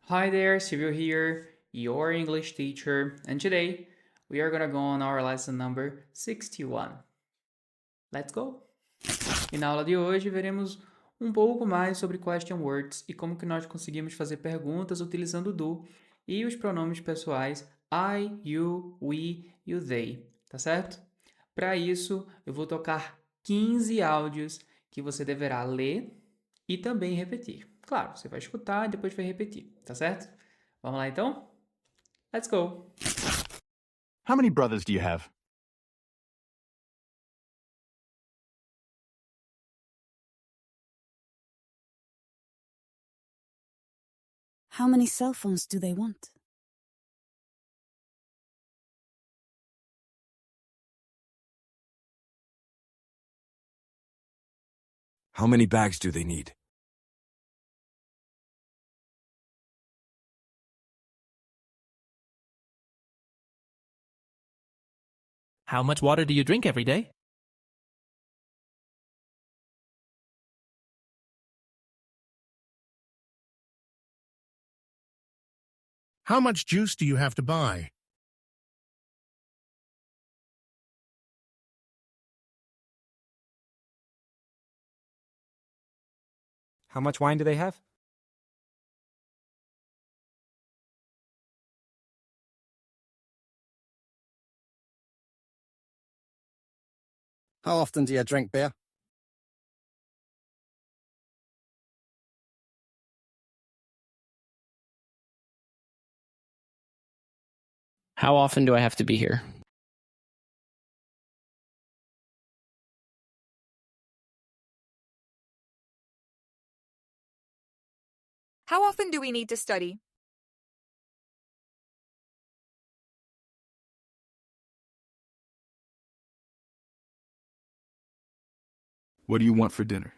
Hi there, Silvio here, your English teacher, and today we are gonna go on our lesson number 61. Let's go! E na aula de hoje veremos um pouco mais sobre question words e como que nós conseguimos fazer perguntas utilizando o do e os pronomes pessoais I, you, we e o they, tá certo? Para isso, eu vou tocar 15 áudios que você deverá ler e também repetir. Claro, você vai escutar e depois vai repetir, tá certo? Vamos lá então? Let's go! How many brothers do you have? How many cell phones do they want? How many bags do they need? How much water do you drink every day? How much juice do you have to buy? How much wine do they have? How often do you drink beer? How often do I have to be here? How often do we need to study? What do you want for dinner?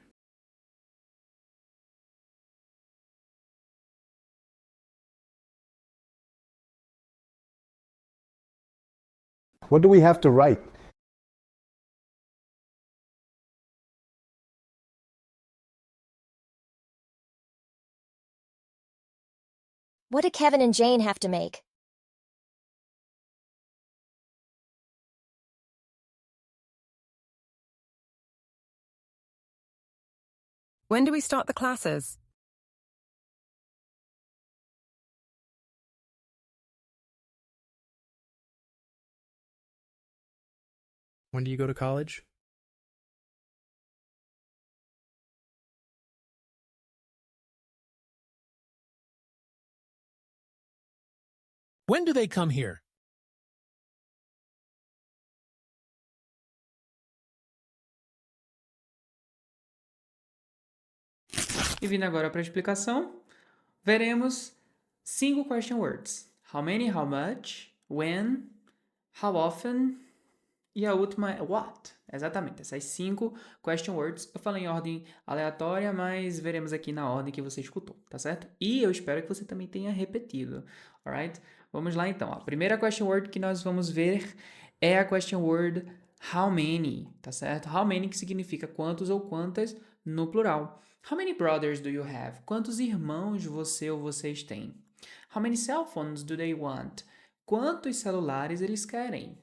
What do we have to write? What do Kevin and Jane have to make? When do we start the classes? When do you go to college? When do they come here? E vindo agora para a explicação, veremos 5 question words. How many, how much, when, how often e a última é what. Exatamente, essas 5 question words. Eu falei em ordem aleatória, mas veremos aqui na ordem que você escutou, tá certo? E eu espero que você também tenha repetido, alright? Vamos lá então. A primeira question word que nós vamos ver é a question word how many, tá certo? How many que significa quantos ou quantas no plural. How many brothers do you have? Quantos irmãos você ou vocês têm? How many cell phones do they want? Quantos celulares eles querem?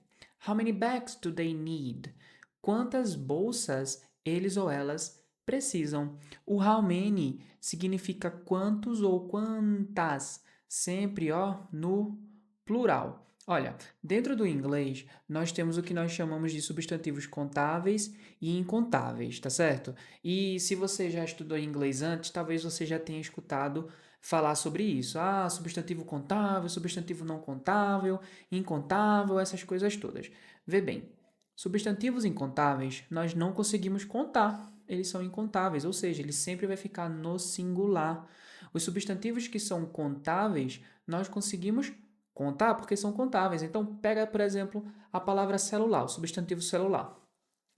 How many bags do they need? Quantas bolsas eles ou elas precisam? O how many significa quantos ou quantas, sempre no plural. Olha, dentro do inglês, nós temos o que nós chamamos de substantivos contáveis e incontáveis, tá certo? E se você já estudou inglês antes, talvez você já tenha escutado falar sobre isso. Ah, substantivo contável, substantivo não contável, incontável, essas coisas todas. Vê bem, substantivos incontáveis nós não conseguimos contar, eles são incontáveis, ou seja, ele sempre vai ficar no singular. Os substantivos que são contáveis, nós conseguimos contar porque são contáveis. Então, pega, por exemplo, a palavra celular, o substantivo celular.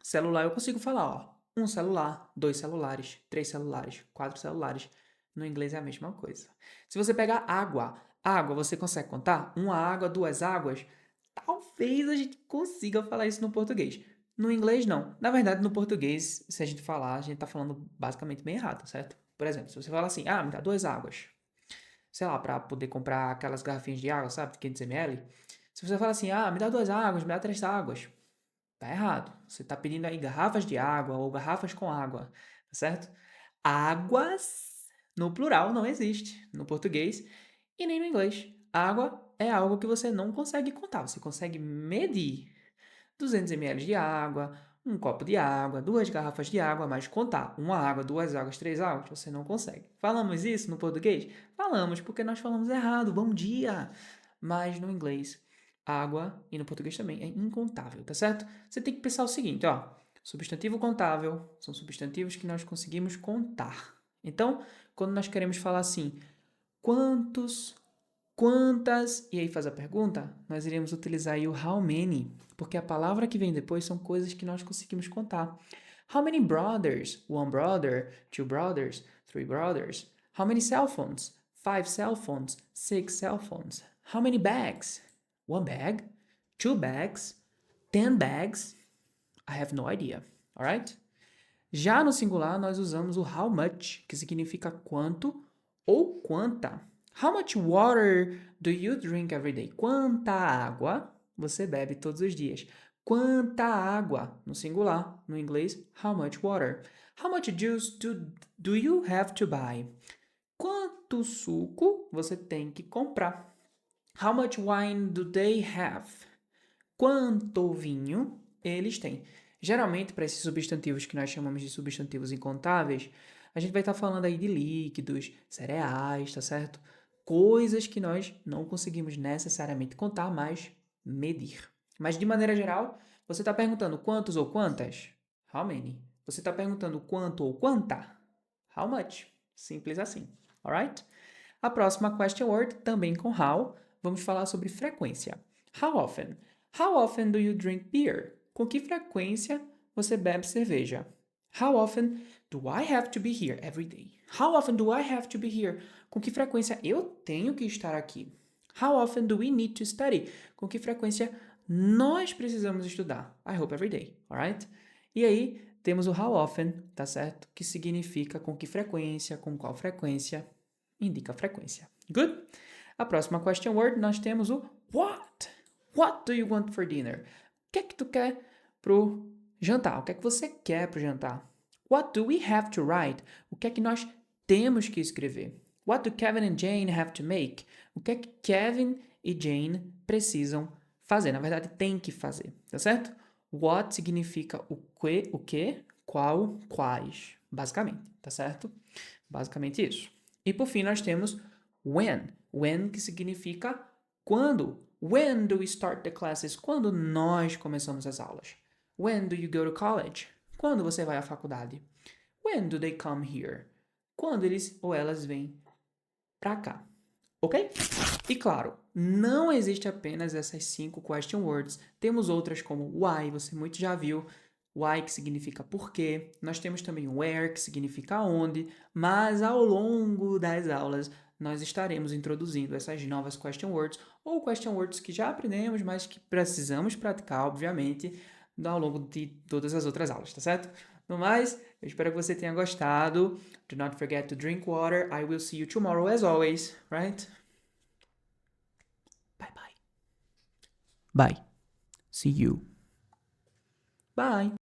Celular eu consigo falar, ó, um celular, 2 celulares, 3 celulares, 4 celulares. No inglês é a mesma coisa. Se você pegar água, água, você consegue contar? Uma água, 2 águas? Talvez a gente consiga falar isso no português. No inglês, não. Na verdade, no português, se a gente falar, a gente tá falando basicamente bem errado, certo? Por exemplo, se você fala assim, me dá 2 águas. sei lá, para poder comprar aquelas garrafinhas de água, sabe, de 500 ml. Se você fala assim, me dá 2 águas, me dá 3 águas, tá errado. Você tá pedindo aí garrafas de água ou garrafas com água, tá certo? Águas, no plural, não existe no português e nem no inglês. Água é algo que você não consegue contar, você consegue medir 200 ml de água, um copo de água, 2 garrafas de água, mas contar uma água, 2 águas, 3 águas, você não consegue. Falamos isso no português? Falamos, porque nós falamos errado, bom dia! Mas no inglês, água, e no português também, é incontável, tá certo? Você tem que pensar o seguinte, ó, substantivo contável são substantivos que nós conseguimos contar. Então, quando nós queremos falar assim, quantos, quantas, e aí faz a pergunta, nós iremos utilizar aí o how many, porque a palavra que vem depois são coisas que nós conseguimos contar. How many brothers? 1 brother, 2 brothers, 3 brothers. How many cell phones? 5 cell phones, 6 cell phones. How many bags? 1 bag, 2 bags, 10 bags. I have no idea, alright? Já no singular, nós usamos o how much, que significa quanto ou quanta. How much water do you drink every day? Quanta água você bebe todos os dias? Quanta água, no singular, no inglês, how much water. How much juice do you have to buy? Quanto suco você tem que comprar? How much wine do they have? Quanto vinho eles têm? Geralmente, para esses substantivos que nós chamamos de substantivos incontáveis, a gente vai estar falando aí de líquidos, cereais, tá certo? Coisas que nós não conseguimos necessariamente contar, mas medir. Mas, de maneira geral, você está perguntando quantos ou quantas? How many? Você está perguntando quanto ou quanta? How much? Simples assim, alright? A próxima question word, também com how, vamos falar sobre frequência. How often? How often do you drink beer? Com que frequência você bebe cerveja? How often do I have to be here every day? How often do I have to be here? Com que frequência eu tenho que estar aqui? How often do we need to study? Com que frequência nós precisamos estudar? I hope every day, alright? E aí, temos o how often, tá certo? Que significa com que frequência, com qual frequência, indica a frequência. Good? A próxima question word, nós temos o what? What do you want for dinner? O que é que tu quer pro jantar? O que é que você quer pro jantar? What do we have to write? O que é que nós temos que escrever? What do Kevin and Jane have to make? O que é que Kevin e Jane precisam fazer? Na verdade, tem que fazer, tá certo? What significa o que, qual, quais, basicamente, tá certo? Basicamente isso. E por fim, nós temos when. When, que significa quando. When do we start the classes? Quando nós começamos as aulas. When do you go to college? Quando você vai à faculdade. When do they come here? Quando eles ou elas vêm pra cá. Ok? E claro, não existe apenas essas 5 question words. Temos outras como why, você muito já viu. Why, que significa porquê. Nós temos também where, que significa onde. Mas ao longo das aulas, nós estaremos introduzindo essas novas question words, ou question words que já aprendemos, mas que precisamos praticar, obviamente, ao longo de todas as outras aulas, tá certo? No mais, eu espero que você tenha gostado. Do not forget to drink water. I will see you tomorrow as always, right? Bye bye. Bye. See you. Bye.